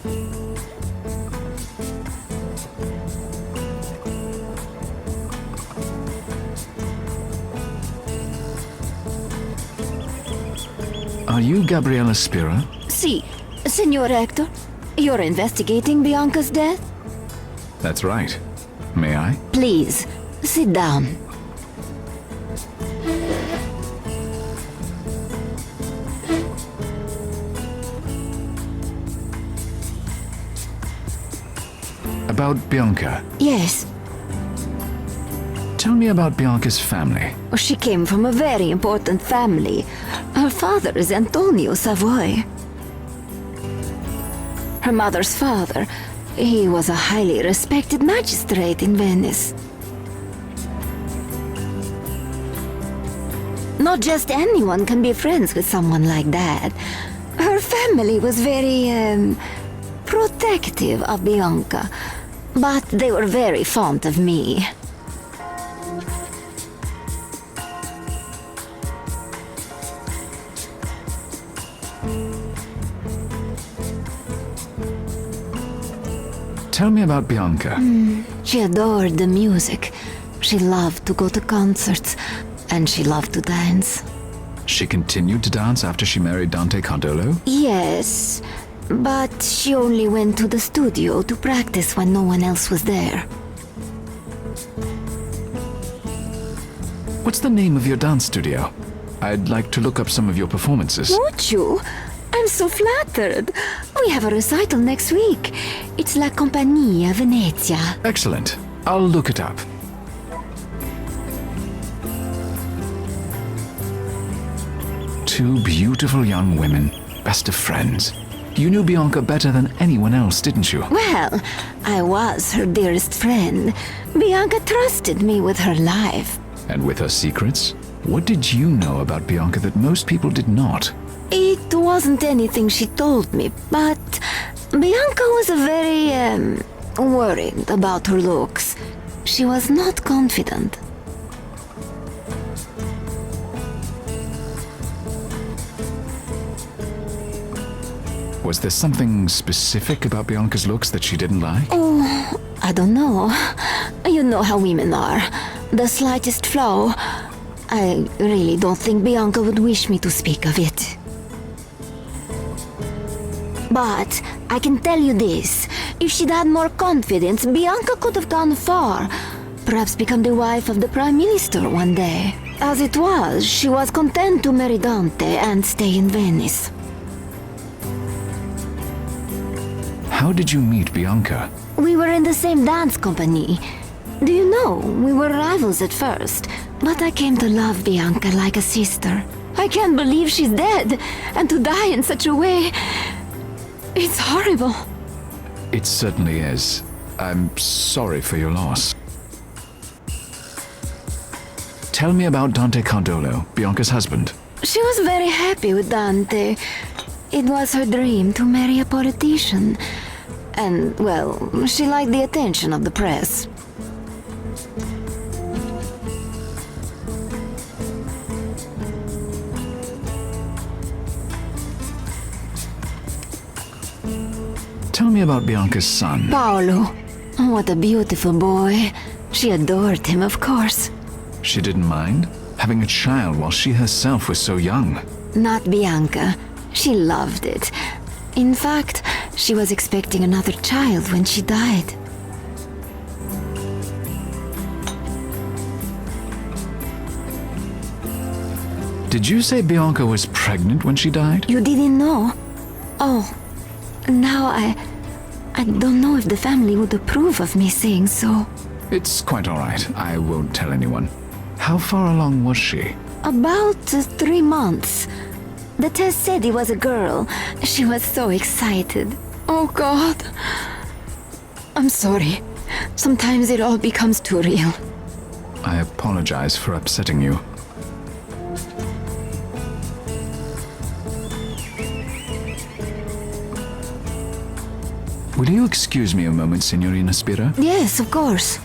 Are you Gabriella Spira? Si, Signor Rector. You're investigating Bianca's death? That's right. May I? Please, sit down. About Bianca. Yes, Tell me about Bianca's family. she came from a very important family. Her father is Antonio Savoy. Her mother's father, he was a highly respected magistrate in Venice. Not just anyone can be friends with someone like that. Her family was very, protective of Bianca, but they were very fond of me. Tell me about Bianca. She adored the music. She loved to go to concerts, and she loved to dance. She continued to dance after she married Dante Cardolo? Yes, but she only went to the studio to practice when no one else was there. What's the name of your dance studio? I'd like to look up some of your performances. Would you? I'm so flattered. We have a recital next week. It's La Compagnia Venezia. Excellent. I'll look it up. Two beautiful young women, best of friends. You knew Bianca better than anyone else, didn't you? Well, I was her dearest friend. Bianca trusted me with her life. And with her secrets? What did you know about Bianca that most people did not? It wasn't anything she told me, but Bianca was very, worried about her looks. She was not confident. Was there something specific about Bianca's looks that she didn't like? Oh, I don't know. You know how women are. The slightest flaw. I really don't think Bianca would wish me to speak of it. But I can tell you this. If she'd had more confidence, Bianca could have gone far. Perhaps become the wife of the Prime Minister one day. As it was, she was content to marry Dante and stay in Venice. How did you meet Bianca? We were in the same dance company. Do you know, we were rivals at first, but I came to love Bianca like a sister. I can't believe she's dead, and to die in such a way, it's horrible. It certainly is. I'm sorry for your loss. Tell me about Dante Cardolo, Bianca's husband. She was very happy with Dante. It was her dream to marry a politician. And, well, she liked the attention of the press. Tell me about Bianca's son. Paolo. What a beautiful boy. She adored him, of course. She didn't mind having a child while she herself was so young. Not Bianca. She loved it. In fact, she was expecting another child when she died. Did you say Bianca was pregnant when she died? You didn't know? Oh, now I don't know if the family would approve of me saying so. It's quite all right. I won't tell anyone. How far along was she? About 3 months. The test said it was a girl. She was so excited. Oh, God. I'm sorry. Sometimes it all becomes too real. I apologize for upsetting you. Will you excuse me a moment, Signorina Spira? Yes, of course.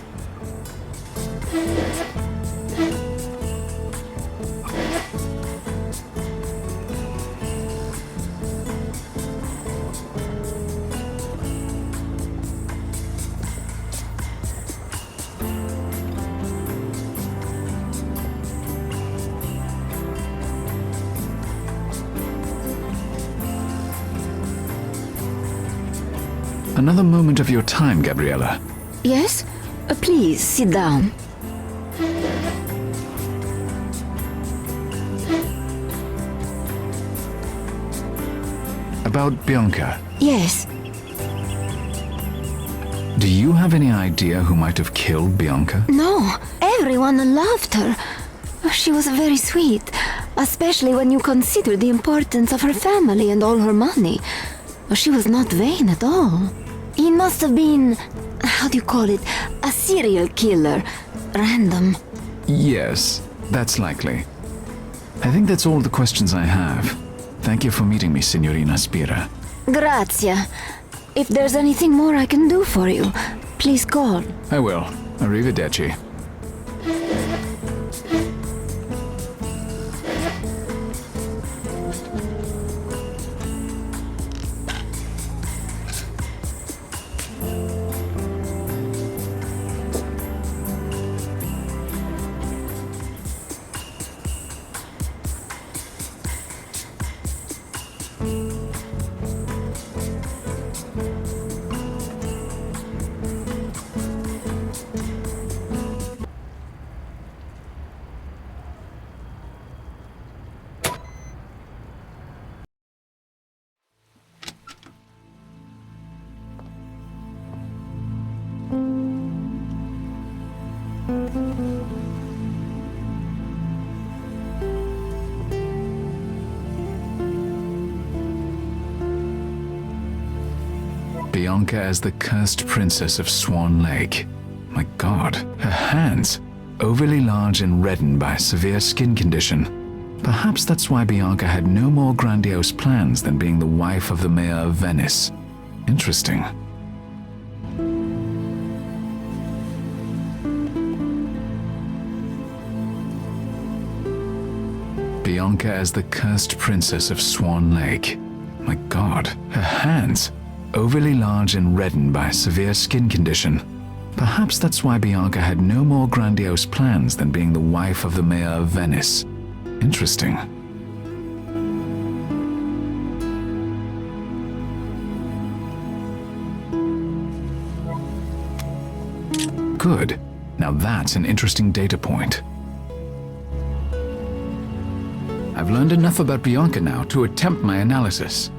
Another moment of your time, Gabriella. Yes? Please, sit down. About Bianca. Yes. Do you have any idea who might have killed Bianca? No, everyone loved her. She was very sweet, especially when you consider the importance of her family and all her money. She was not vain at all. He must have been, how do you call it, a serial killer. Random. Yes, that's likely. I think that's all the questions I have. Thank you for meeting me, Signorina Spira. Grazia. If there's anything more I can do for you, please call. I will. Arrivederci. Bianca as the cursed princess of Swan Lake. My God, her hands, overly large and reddened by a severe skin condition. Perhaps that's why Bianca had no more grandiose plans than being the wife of the mayor of Venice. Interesting. Bianca as the cursed princess of Swan Lake. My God, her hands, overly large and reddened by a severe skin condition. Perhaps that's why Bianca had no more grandiose plans than being the wife of the mayor of Venice. Interesting. Good. Now that's an interesting data point. I've learned enough about Bianca now to attempt my analysis.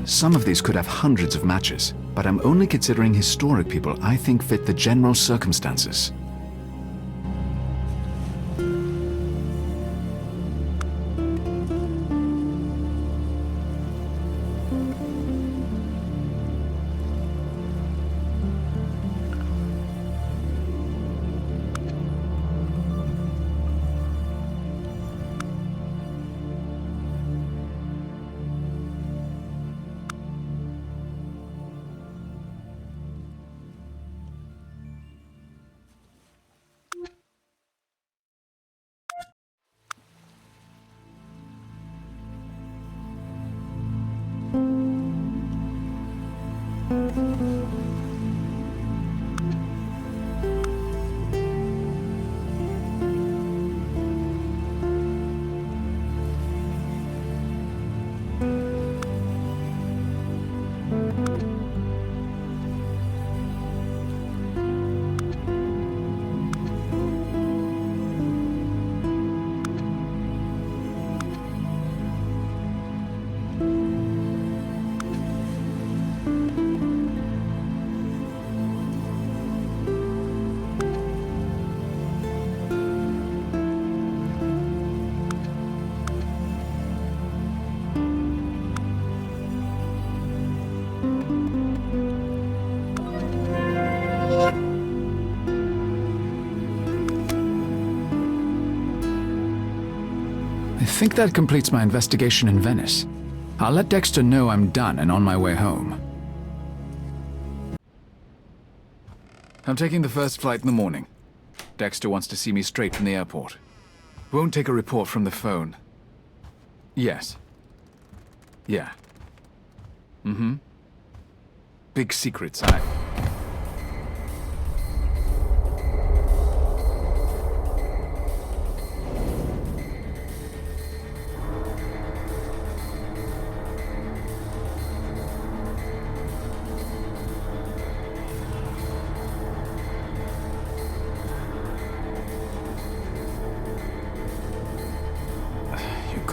Some of these could have hundreds of matches, but I'm only considering historic people I think fit the general circumstances. I think that completes my investigation in Venice. I'll let Dexter know I'm done and on my way home. I'm taking the first flight in the morning. Dexter wants to see me straight from the airport. Won't take a report from the phone. Yes. Yeah. Mm-hmm. Big secrets,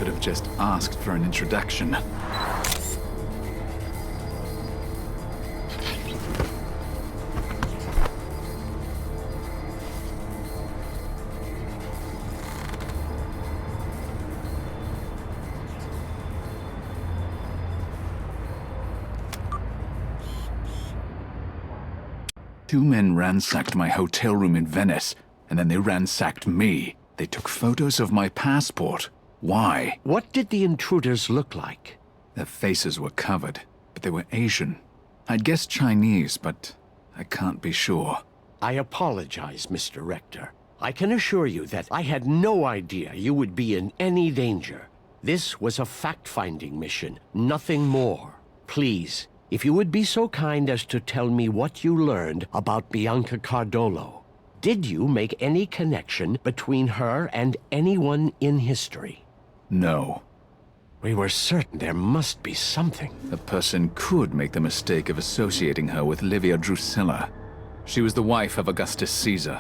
could have just asked for an introduction. Two men ransacked my hotel room in Venice, and then they ransacked me. They took photos of my passport. Why? What did the intruders look like? Their faces were covered, but they were Asian. I'd guessed Chinese, but I can't be sure. I apologize, Mr. Rector. I can assure you that I had no idea you would be in any danger. This was a fact-finding mission, nothing more. Please, if you would be so kind as to tell me what you learned about Bianca Cardolo. Did you make any connection between her and anyone in history? No. We were certain there must be something. A person could make the mistake of associating her with Livia Drusilla. She was the wife of Augustus Caesar.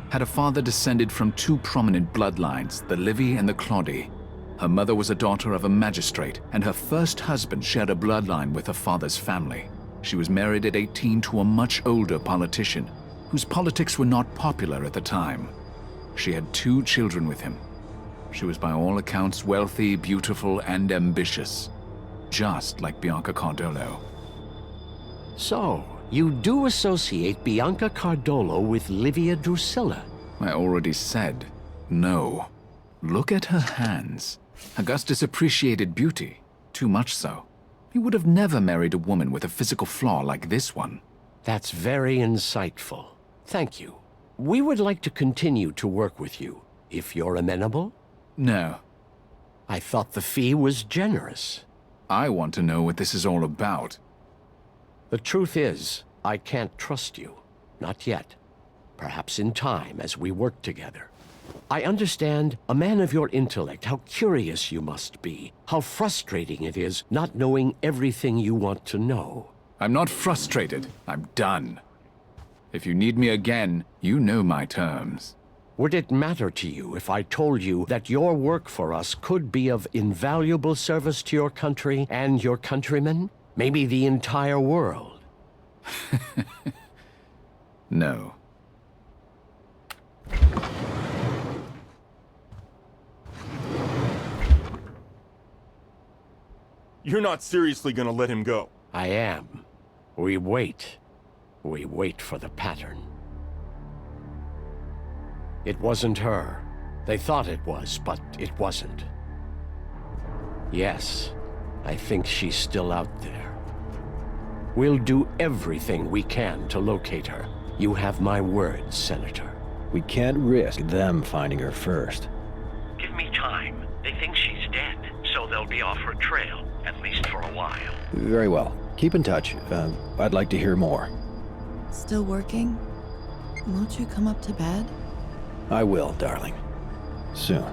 Had a father descended from two prominent bloodlines, the Livii and the Claudii. Her mother was a daughter of a magistrate, and her first husband shared a bloodline with her father's family. She was married at 18 to a much older politician, whose politics were not popular at the time. She had 2 children with him. She was by all accounts wealthy, beautiful, and ambitious, just like Bianca Cardolo. So, you do associate Bianca Cardolo with Livia Drusilla? I already said no. Look at her hands. Augustus appreciated beauty, too much so. He would have never married a woman with a physical flaw like this one. That's very insightful. Thank you. We would like to continue to work with you, if you're amenable. No. I thought the fee was generous. I want to know what this is all about. The truth is, I can't trust you. Not yet. Perhaps in time, as we work together. I understand, a man of your intellect, how curious you must be. How frustrating it is not knowing everything you want to know. I'm not frustrated. I'm done. If you need me again, you know my terms. Would it matter to you if I told you that your work for us could be of invaluable service to your country and your countrymen? Maybe the entire world? No. You're not seriously gonna let him go. I am. We wait. We wait for the pattern. It wasn't her. They thought it was, but it wasn't. Yes, I think she's still out there. We'll do everything we can to locate her. You have my word, Senator. We can't risk them finding her first. Give me time. They think she's dead, so they'll be off her trail, at least for a while. Very well. Keep in touch. I'd like to hear more. Still working? Won't you come up to bed? I will, darling. Soon.